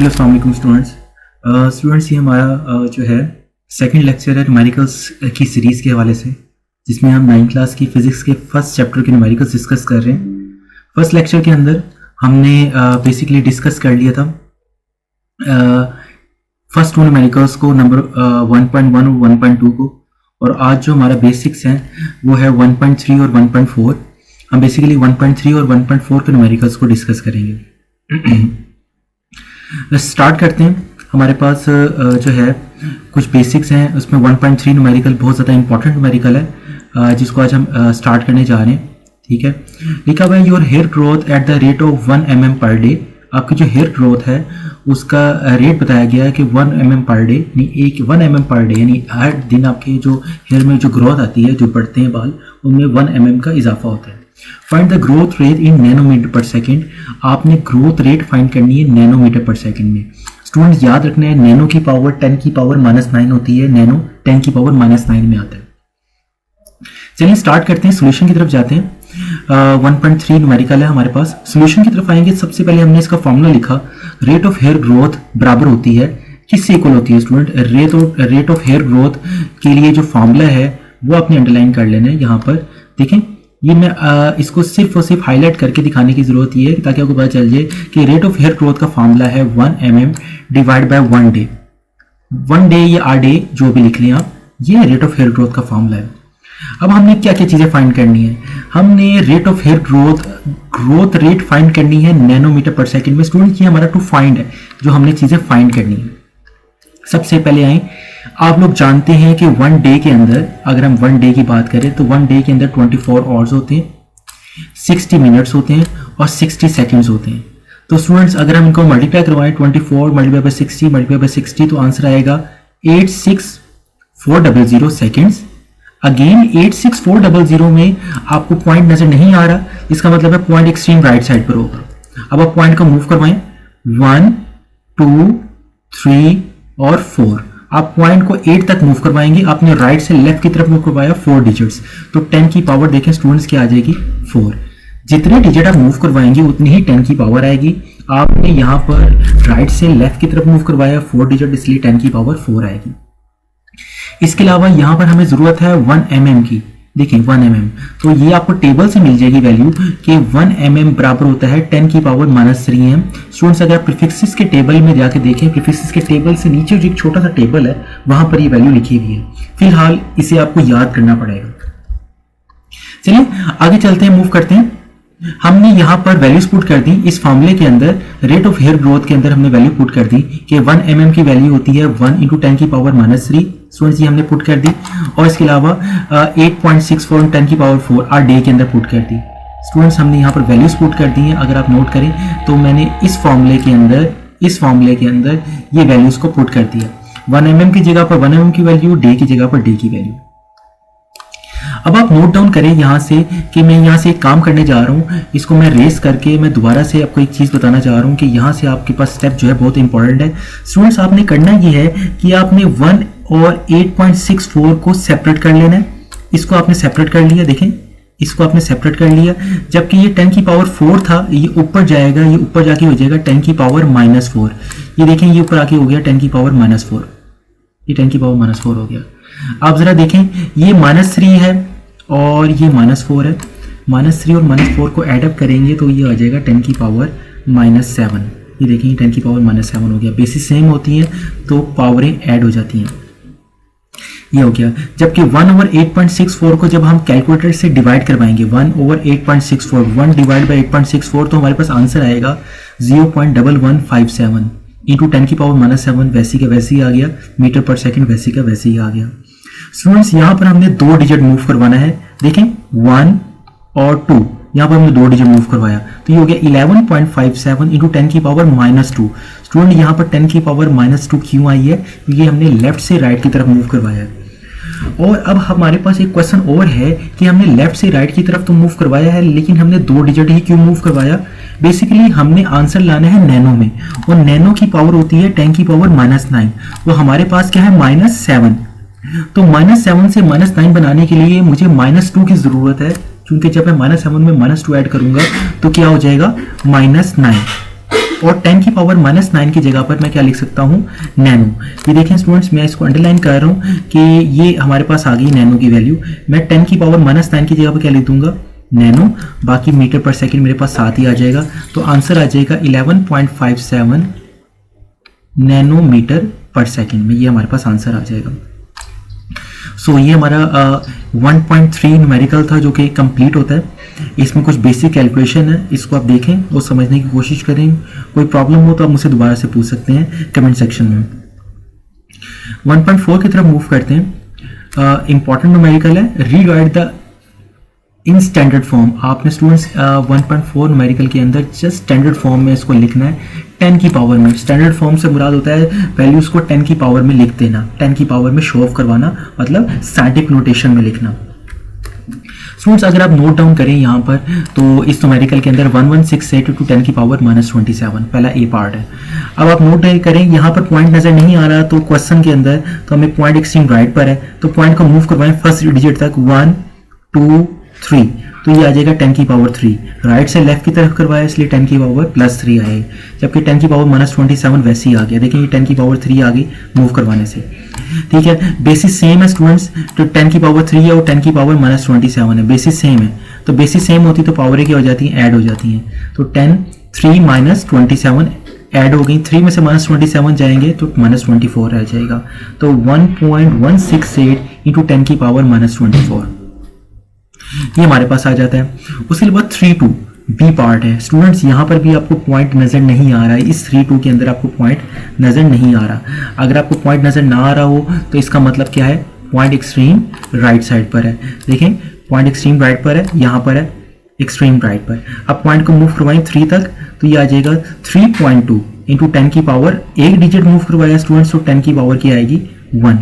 Hello अस्सलाम वालेकुम students, ये हमारा जो है सेकंड लेक्चर है न्यूमेरिकल्स की सीरीज़ के हवाले से, जिसमें हम 9th क्लास की फिजिक्स के फर्स्ट चैप्टर के न्यूमेरिकल्स डिस्कस कर रहे हैं। फर्स्ट लेक्चर के अंदर हमने बेसिकली डिस्कस कर लिया था फर्स्ट टू न्यूमेरिकल्स को, नंबर 1.1 और 1.2 को, और आज जो हमारा बेसिक्स हैं वो है 1.3 और 1.4। हम बेसिकली 1.3 और 1.4 के न्यूमेरिकल्स को डिस्कस करेंगे। स्टार्ट करते हैं। हमारे पास जो है कुछ बेसिक्स हैं, उसमें 1.3 न्यूमेरिकल बहुत ज़्यादा इंपॉर्टेंट न्यूमेरिकल है, जिसको आज हम स्टार्ट करने जा रहे हैं। ठीक है, लिखा हुआ है your hair growth at the rate of 1 mm per day. आपकी जो हेयर ग्रोथ है उसका रेट बताया गया है कि 1 mm पर डे, यानी 1 mm पर डे, यानी हर दिन आपके जो हेयर में जो ग्रोथ आती है, जो बढ़ते हैं बाल, उनमें 1 mm का इजाफा होता है। Find the growth rate in nanometer per second. आपने ग्रोथ रेट फाइंड करनी है नैनोमीटर पर सेकेंड में। स्टूडेंट्स याद रखना है, नैनो की पावर 10 की पावर -9 होती है, नैनो 10 की पावर -9 में आता है। चलिए स्टार्ट करते हैं, सोल्यूशन की तरफ जाते हैं। 1.3 न्यूमेरिकल है हमारे पास। सोल्यूशन की तरफ आएंगे, सबसे पहले हमने इसका फॉर्मूला लिखा, रेट ऑफ हेयर ग्रोथ बराबर होती है, किससे इक्वल होती है student? Rate of hair growth के लिए जो फॉर्मूला है वो आपने अंडरलाइन कर लेना है। यहाँ पर देखें, ये मैं इसको सिर्फ और सिर्फ हाईलाइट करके दिखाने की जरूरत ये है ताकि आपको पता चल जाए कि रेट ऑफ हेयर ग्रोथ का फॉर्मूला है 1 mm divide by 1 day. 1 day या आर डे जो भी लिख लें आप, ये रेट ऑफ हेयर ग्रोथ का फॉर्मूला है। अब हमने क्या क्या चीजें फाइंड करनी है? हमने rate of hair growth rate find करनी है नैनोमीटर पर सेकेंड में। स्टूडेंट ये हमारा टू फाइंड है, जो हमने चीजें फाइंड करनी है। सबसे पहले आए, आप लोग जानते हैं कि 1 डे के अंदर, अगर हम 1 डे की बात करें तो 1 डे के अंदर 24 आवर्स होते हैं, 60 मिनट्स होते हैं और 60 सेकंड्स होते हैं। तो स्टूडेंट्स अगर हम इनको मल्टीप्लाई करवाएं, 24 मल्टीप्लाई बाय 60 मल्टीप्लाई बाय 60, तो आंसर आएगा 86400 सेकंड्स। अगेन 86400 में आपको पॉइंट नजर नहीं आ रहा, इसका मतलब है पॉइंट एक्सट्रीम राइट साइड पर होगा। अब आप पॉइंट को मूव करवाएं, 1 2 3 और 4। आप पॉइंट को 8 तक मूव करवाएंगे, आपने राइट से लेफ्ट की तरफ मूव करवाया 4 डिजिट्स, तो 10 की पावर देखें स्टूडेंट्स क्या आ जाएगी? 4। जितने डिजिट आप मूव करवाएंगे उतनी ही 10 की पावर आएगी। आपने यहाँ पर राइट से लेफ्ट की तरफ मूव करवाया 4 डिजिट, इसलिए 10 की पावर 4 आएगी। इसके अलावा यहाँ पर हमें जरूरत है 1 mm की। देखिए 1 mm, तो ये आपको टेबल से मिल जाएगी वैल्यू कि 1 mm बराबर होता है 10 की पावर -3 m। स्टूडेंट्स अगर आप प्रीफिक्सेस के टेबल में जाके देखें, प्रीफिक्सेस के टेबल से नीचे जो एक छोटा सा टेबल है वहां पर ये वैल्यू लिखी हुई है। फिलहाल इसे आपको याद करना पड़ेगा। चलिए आगे चलते हैं, मूव करते हैं। हमने यहाँ पर वैल्यूज पुट कर दी इस फॉर्मूले के अंदर। रेट ऑफ हेयर ग्रोथ के अंदर हमने वैल्यू पुट कर दी कि 1 mm की वैल्यू होती है 1 × 10 की पावर -3। स्टूडेंट्स ये हमने पुट कर दी, और इसके अलावा 8.64 × 10 की पावर 4 आर डे के अंदर पुट कर दी। स्टूडेंट्स हमने यहाँ पर वैल्यूज पुट कर दी हैं। अगर आप नोट करें तो मैंने इस फॉर्मूले के अंदर ये वैल्यूज को पुट कर दिया। 1 mm की जगह पर 1 mm की वैल्यू, डे की जगह पर डे की वैल्यू। अब आप नोट डाउन करें यहाँ से कि मैं यहाँ से एक काम करने जा रहा हूँ, इसको मैं रेस करके मैं दोबारा से आपको एक चीज़ बताना चाह रहा हूँ कि यहाँ से आपके पास स्टेप जो है बहुत इंपॉर्टेंट है। स्टूडेंट्स आपने करना ये है कि आपने 1 और 8.64 को सेपरेट कर लेना है। इसको आपने सेपरेट कर लिया, देखें इसको आपने सेपरेट कर लिया, जबकि ये 10 की पावर 4 था, ये ऊपर जाएगा, ये ऊपर जाके हो जाएगा 10 की पावर -4। ये देखें ये ऊपर आके हो गया 10 की पावर -4, ये 10 की पावर -4 हो गया। आप जरा देखें, ये -3 है और ये -4 है। -3 और -4 को एडअप करेंगे तो ये आ जाएगा 10 की पावर -7। ये देखें 10 की पावर -7 हो गया। बेसिस सेम होती हैं तो पावरें ऐड हो जाती हैं, ये हो गया। जबकि 1 ओवर 8.64 को जब हम कैलकुलेटर से डिवाइड करवाएंगे, 1 ओवर 8.64, 1 डिवाइड बाई 8.64, तो हमारे पास आंसर आएगा 0.1157 इंटू 10 की पावर -7। वैसी का वैसे ही आ गया, मीटर पर सेकेंड वैसी का वैसे ही आ गया। स्टूडेंट्स यहाँ पर हमने 2 डिजिट मूव करवाना है। देखें 1 और 2, यहाँ पर हमने 2 डिजिट मूव करवाया, तो ये हो गया 11.57 इंटू 10 की पावर -2। स्टूडेंट यहाँ पर 10 की पावर -2 क्यों आई है? क्योंकि हमने लेफ्ट से राइट की तरफ मूव करवाया है। और अब हमारे पास एक क्वेश्चन और है कि हमने लेफ्ट से राइट की तरफ तो मूव करवाया है, लेकिन हमने 2 डिजिट ही क्यों मूव करवाया? बेसिकली हमने आंसर लाना है नैनो में, और नैनो की पावर होती है 10 की पावर -9। तो हमारे पास क्या है? -7। तो -7 से -9 बनाने के लिए मुझे -2 की जरूरत है, क्योंकि जब मैं -7 में -2 ऐड करूंगा तो क्या हो जाएगा? -9। और 10 की पावर -9 की जगह पर मैं क्या लिख सकता हूँ, नैनो। ये देखें स्टूडेंट्स, मैं इसको अंडरलाइन कर रहा हूँ कि ये हमारे पास आ गई नैनो की वैल्यू। मैं 10 की पावर -9 की जगह पर क्या लिख दूंगा, नैनो, बाकी मीटर पर सेकंड मेरे पास साथ ही आ जाएगा, तो आंसर आ जाएगा 11.57 नैनोमीटर पर सेकंड में, ये हमारे पास आंसर आ जाएगा। सो ये हमारा 1.3 न्यूमेरिकल था जो कि कंप्लीट होता है। इसमें कुछ बेसिक कैलकुलेशन है, इसको आप देखें और समझने की कोशिश करें। कोई प्रॉब्लम हो तो आप मुझसे दोबारा से पूछ सकते हैं कमेंट सेक्शन में। 1.4 की तरफ मूव करते हैं। इंपॉर्टेंट न्यूमेरिकल है, rewrite the in standard form. आपने स्टूडेंट्स 1.4 न्यूमेरिकल के अंदर जस्ट स्टैंडर्ड फॉर्म में इसको लिखना है, 10 की पावर में। स्टैंडर्ड फॉर्म से मुराद होता है वैल्यूज को 10 की पावर में लिख देना, 10 की पावर में शो ऑफ करवाना, मतलब साइंटिफिक नोटेशन में लिखना। स्टूडेंट्स अगर आप नोट डाउन करें यहाँ पर, तो इस न्यूमेरिकल के अंदर 1168 × 10 की पावर -27 पहला ए पार्ट है। अब आप नोट डाउन करें, यहाँ पर पॉइंट नजर नहीं आ रहा, तो क्वेश्चन के अंदर तो हमें पॉइंट एक्सट्रीम राइट पर है, तो पॉइंट को मूव करवाएं फर्स्ट डिजिट तक, 1 2 3, तो ये आ जाएगा 10 की पावर 3। राइट से लेफ्ट की तरफ करवाया इसलिए 10 की पावर +3 आए, जबकि 10 की पावर -27 वैसे ही आ गया। देखिए ये 10 की पावर 3 आ गई मूव करवाने से, ठीक है। बेसिस सेम है स्टूडेंट्स, तो 10 की पावर 3 है और 10 की पावर -27 है, बेसिस सेम है। तो बेसिस सेम होती तो पावर क्या हो जाती है, ऐड हो जाती हैं। तो 10 3 -27 ऐड हो गई, 3 में से -27 जाएंगे तो -24 रह जाएगा। तो 1.168 × 10 की पावर -24 ये हमारे पास आ जाता है। उसके बाद 3.2 बी पार्ट है। स्टूडेंट्स यहाँ पर भी आपको पॉइंट नज़र नहीं आ रहा है, इस 3.2 के अंदर आपको पॉइंट नज़र नहीं आ रहा। अगर आपको पॉइंट नज़र ना आ रहा हो तो इसका मतलब क्या है, पॉइंट एक्सट्रीम राइट साइड पर है। देखें पॉइंट एक्सट्रीम राइट पर है, यहाँ पर है एक्सट्रीम राइट पर। अब पॉइंट को मूव करवाएं 3 तक, तो ये आ जाएगा 3.2 × 10 की पावर, एक डिजिट मूव करवाया स्टूडेंट्स, तो 10 की पावर की आएगी 1,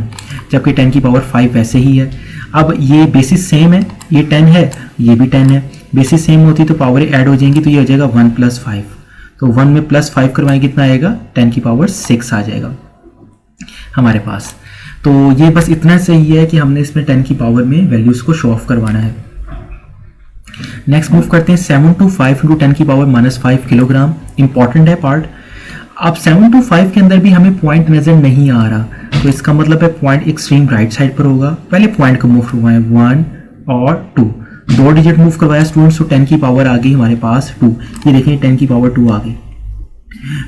जबकि 10 की पावर 5 वैसे ही है। अब ये बेसिस सेम है, ये 10 है, ये भी 10 है, बेसिस सेम होती तो पावर ऐड हो जाएंगी, तो ये हो जाएगा 1 + 5। तो 1 में +5 करवाएं कितना आएगा, 10 की पावर 6 आ जाएगा हमारे पास। तो ये बस इतना सही है कि हमने इसमें 10 की पावर में वैल्यूज को शो ऑफ करवाना है। नेक्स्ट मूव करते हैं 725 × 10 की पावर -5 किलोग्राम। इंपॉर्टेंट है पार्ट। अब 725 के अंदर भी हमें पॉइंट नजर नहीं आ रहा, तो इसका मतलब है पॉइंट एक्सट्रीम राइट साइड पर होगा। पहले पॉइंट को मूव करवाएं 1 और 2, 2 डिजिट मूव करवाया स्टूडेंट्स, तो 10 की पावर आ गई हमारे पास 2। ये देखिए 10 की पावर 2 आ गई।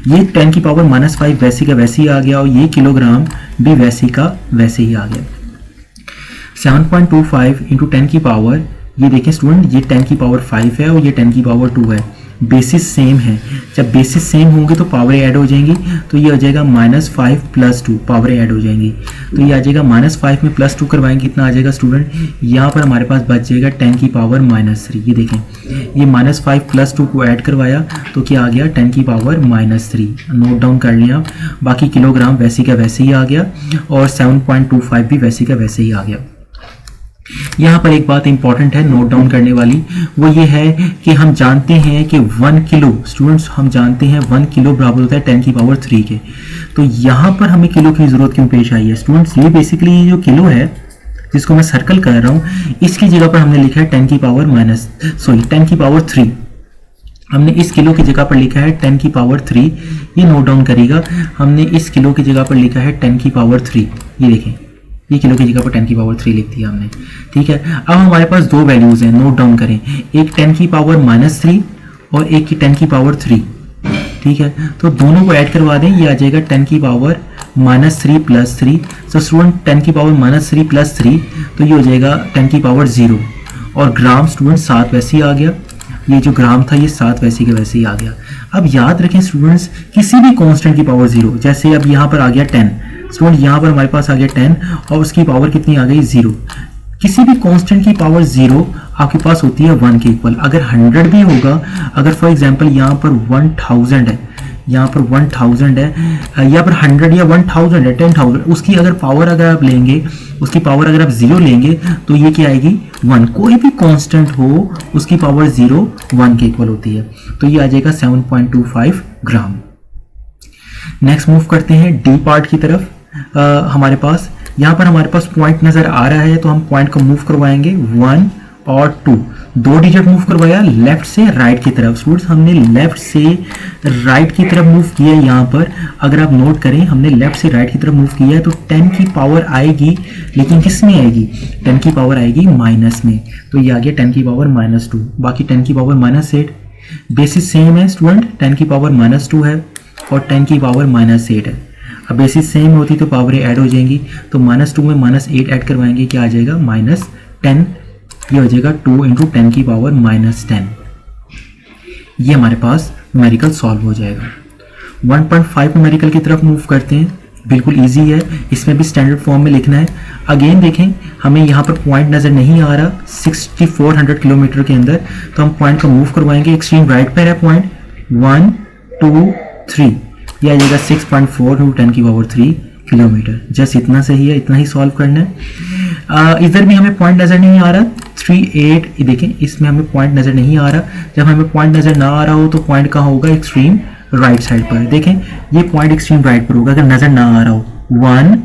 ये 10 की पावर -5 वैसे का वैसे ही आ गया, और ये किलोग्राम भी वैसे का वैसे ही आ गया। 7.25 × 10 की पावर, ये देखें स्टूडेंट, ये 10 की पावर 5 है और ये 10 की पावर 2 है, बेसिस सेम है। जब बेसिस सेम होंगे तो पावर ऐड हो जाएंगी, तो ये हो जाएगा -5 + 2, पावर ऐड हो जाएंगी, तो ये आ जाएगा -5 में +2 करवाएंगे कितना आ जाएगा स्टूडेंट, यहाँ पर हमारे पास बच जाएगा 10 की पावर -3। ये देखें ये -5 + 2 को ऐड करवाया तो क्या आ गया, 10 की पावर -3। नोट डाउन कर लिया आप। बाकी किलोग्राम वैसे का वैसे ही आ गया और 7.25 भी वैसे का वैसे ही आ गया। यहाँ पर एक बात इंपॉर्टेंट है नोट डाउन करने वाली, वो ये है कि हम जानते हैं कि 1 किलो, स्टूडेंट्स हम जानते हैं 1 किलो बराबर होता है 10 की पावर 3 के। तो यहाँ पर हमें किलो की ज़रूरत क्यों पेश आई है स्टूडेंट्स, ये बेसिकली ये जो किलो है जिसको मैं सर्कल कर रहा हूँ, इसकी जगह पर हमने लिखा है 10 की पावर 3। हमने इस किलो की जगह पर लिखा है 10 की पावर 3, ये नोट डाउन करेगा। हमने इस किलो की जगह पर लिखा है 10 की पावर 3, ये देखें ये किलो की जगह पर 10 की पावर 3 लिख दिया हमने, ठीक है। अब हमारे पास दो वैल्यूज हैं, नोट डाउन करें, एक 10 की पावर -3 और एक की 10 की पावर 3, ठीक है। तो दोनों को ऐड करवा दें, ये आ जाएगा 10 की पावर -3 + 3। तो स्टूडेंट 10 की पावर -3 + 3, तो ये हो जाएगा 10 की पावर 0, और ग्राम स्टूडेंट 7 वैसे ही आ गया। ये जो ग्राम था ये 7 वैसे के वैसे ही आ गया। अब याद रखें स्टूडेंट्स, किसी भी कांस्टेंट की पावर 0, जैसे अब यहाँ पर आ गया 10 स्टूडेंट, यहाँ पर हमारे पास आ गया 10 और उसकी पावर कितनी आ गई 0। किसी भी कांस्टेंट की पावर 0 आपके पास होती है 1 के इक्वल। अगर 100 भी होगा, अगर फॉर एग्जांपल यहाँ पर 1000 है, यहाँ पर 1000 है, यहाँ पर 100 या 1000 है, 10,000, उसकी अगर पावर अगर आप लेंगे, उसकी पावर अगर आप 0 लेंगे तो ये क्या आएगी 1। कोई भी कांस्टेंट हो उसकी पावर 0 1 के इक्वल होती है, तो ये आ जाएगा 7.25 ग्राम। नेक्स्ट मूव करते हैं डी पार्ट की तरफ। हमारे पास यहाँ पर हमारे पास पॉइंट नज़र आ रहा है, तो हम पॉइंट को मूव करवाएंगे 1 और 2, 2 डिजिट मूव करवाया लेफ्ट से राइट की तरफ। स्टूडेंट्स हमने लेफ्ट से राइट की तरफ मूव किया है। यहाँ पर अगर आप नोट करें हमने लेफ्ट से राइट की तरफ मूव किया है, तो 10 की पावर आएगी, लेकिन किस में आएगी, 10 की पावर आएगी माइनस में, तो ये आ गया 10 की पावर -2। बाकी 10 की पावर -8, बेसिस सेम है स्टूडेंट, 10 की पावर -2 है और 10 की पावर -8 है। अब बेसिस सेम होती तो पावरें ऐड हो जाएंगी, तो -2 में -8 ऐड करवाएंगे, क्या आ जाएगा -10, ये हो जाएगा 2 इंटू 10 की पावर -10। ये हमारे पास न्यूमेरिकल सॉल्व हो जाएगा। 1.5 न्यूमेरिकल की तरफ मूव करते हैं, बिल्कुल इजी है, इसमें भी स्टैंडर्ड फॉर्म में लिखना है। अगेन देखें हमें यहाँ पर पॉइंट नज़र नहीं आ रहा 6400 किलोमीटर के अंदर, तो हम पॉइंट को मूव करवाएंगे। एक्सट्रीम राइट पर है पॉइंट, 1 2 3, यह आ जाएगा 6.4 इंटू 10 की पावर 3 किलोमीटर। जस्ट इतना सही है, इतना ही सॉल्व करना है। इधर भी हमें पॉइंट नज़र नहीं आ रहा 38, देखें इसमें हमें पॉइंट नज़र नहीं आ रहा। जब हमें पॉइंट नज़र ना आ रहा हो तो पॉइंट कहाँ होगा, एक्सट्रीम राइट साइड पर। देखें ये पॉइंट एक्सट्रीम राइट पर होगा अगर नज़र ना आ रहा हो। 1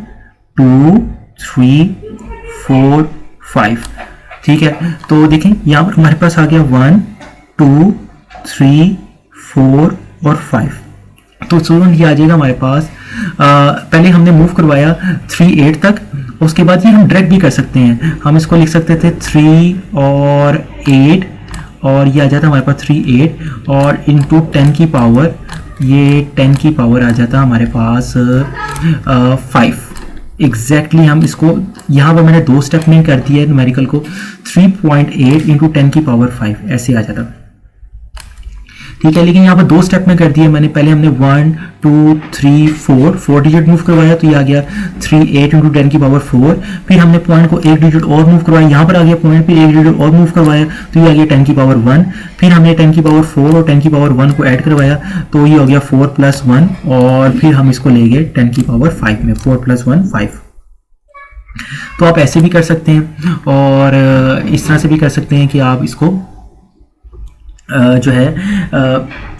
2 3 4 5, ठीक है। तो देखें यहाँ पर हमारे पास आ गया 1 2 3 4 और 5, तो स्टूडेंट ये आ जाएगा हमारे पास। पहले हमने मूव करवाया 38 तक, उसके बाद ये हम डायरेक्ट भी कर सकते हैं, हम इसको लिख सकते थे 3 और 8, और ये आ जाता हमारे पास 3 8 और इंटू 10 की पावर, ये 10 की पावर आ जाता हमारे पास 5 एग्जैक्टली। हम इसको यहाँ पर मैंने 2 स्टेप में कर दिया है न्यूमेरिकल को, 3.8 इंटू 10 की पावर 5 ऐसे आ जाता, ठीक है। लेकिन यहाँ पर 2 स्टेप में कर दिए मैंने, पहले हमने 1 2 3 4 डिजिट मूव करवाया, तो ये आ गया 3 8 इंटू 10 की पावर 4। फिर हमने पॉइंट को 1 डिजिट और मूव करवाया, यहाँ पर आ गया पॉइंट, फिर 1 डिजिट और मूव करवाया, तो ये आ गया 10 की पावर 1। फिर हमने 10 की पावर 4 और 10 की पावर 1 को ऐड करवाया, तो ये हो गया 4 + 1, और फिर हम इसको ले गए 10 की पावर 5 में, 4 + 1 5। तो आप ऐसे भी कर सकते हैं और इस तरह से भी कर सकते हैं कि आप इसको जो है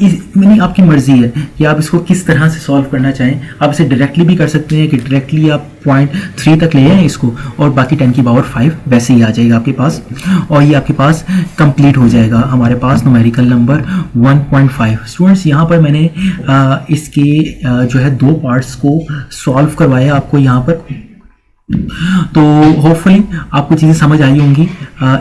यानी आपकी मर्जी है कि आप इसको किस तरह से सॉल्व करना चाहें। आप इसे डायरेक्टली भी कर सकते हैं कि डायरेक्टली आप पॉइंट 3 तक ले आए इसको, और बाकी 10 की पावर 5 वैसे ही आ जाएगा आपके पास, और ये आपके पास कंप्लीट हो जाएगा हमारे पास न्यूमेरिकल नंबर 1.5। स्टूडेंट्स यहाँ पर मैंने इसके जो है 2 पार्ट्स को सॉल्व करवाया आपको यहाँ पर, तो होपफुली आपको चीज़ें समझ आई होंगी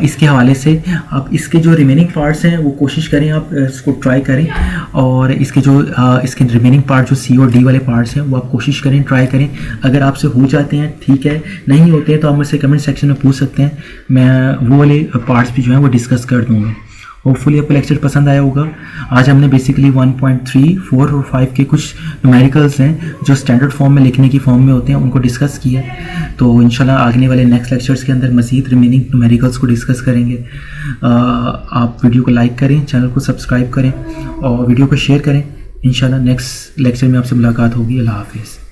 इसके हवाले से। आप इसके जो रिमेनिंग पार्ट्स हैं वो कोशिश करें, आप इसको ट्राई करें, और इसके जो इसके रिमेनिंग पार्ट जो C और D वाले पार्ट्स हैं वो आप कोशिश करें, ट्राई करें। अगर आपसे हो जाते हैं ठीक है, नहीं होते हैं तो आप मुझसे कमेंट सेक्शन में पूछ सकते हैं, मैं वो वाले पार्ट्स भी जो हैं वो डिस्कस कर दूँगा। होपफुली आपको लेक्चर पसंद आया होगा। आज हमने बेसिकली 1.3, 4 और 5 के कुछ न्यूमेरिकल्स हैं जो स्टैंडर्ड फॉर्म में लिखने की फॉर्म में होते हैं, उनको डिस्कस किया। तो इंशाल्लाह आगने वाले नेक्स्ट लेक्चर्स के अंदर मज़ीद रिमेनिंग न्यूमेरिकल्स को डिस्कस करेंगे। आप वीडियो को लाइक करें, चैनल को सब्सक्राइब करें और वीडियो को शेयर करें। इंशाल्लाह नेक्स्ट लेक्चर में आपसे मुलाकात होगी। अल्लाह हाफिज़।